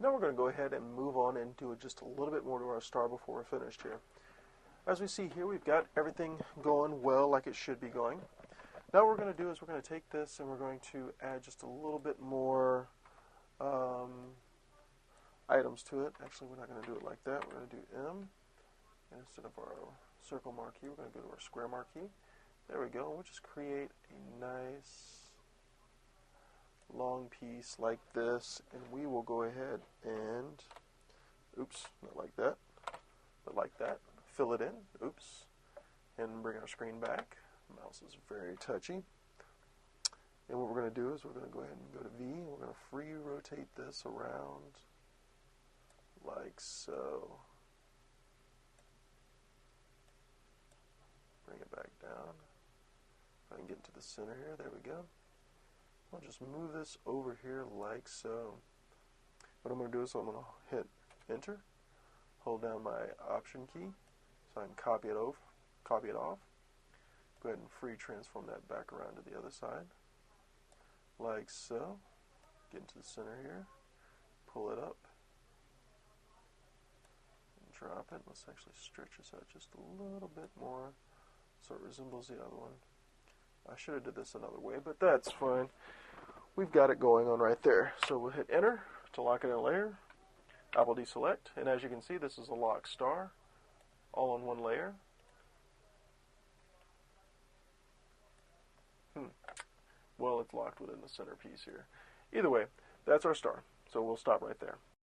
Now we're going to go ahead and move on and do just a little bit more to our star before we're finished here. As we see here, we've got everything going well like it should be going. Now what we're going to do is we're going to take this and we're going to add just a little bit more items to it. Actually, we're not going to do it like that. We're going to do M. And instead of our circle marquee, we're going to go to our square marquee. There we go. We'll just create a nice long piece like this, and we will go ahead and, oops, not like that, but like that, fill it in, oops, and bring our screen back. The mouse is very touchy. And what we're going to do is we're going to go ahead and go to V, and we're going to free rotate this around like so. Bring it back down. If I can get into the center here, there we go. I'll just move this over here like so. What I'm going to do is I'm going to hit Enter, hold down my Option key so I can copy it off. Go ahead and free transform that back around to the other side, like so. Get into the center here, pull it up, and drop it. Let's actually stretch this out just a little bit more so it resembles the other one. I should have did this another way, but that's fine. We've got it going on right there. So we'll hit Enter to lock it in a layer. Apple deselect, and as you can see, this is a lock star, all on one layer. Well, it's locked within the center piece here. Either way, that's our star. So we'll stop right there.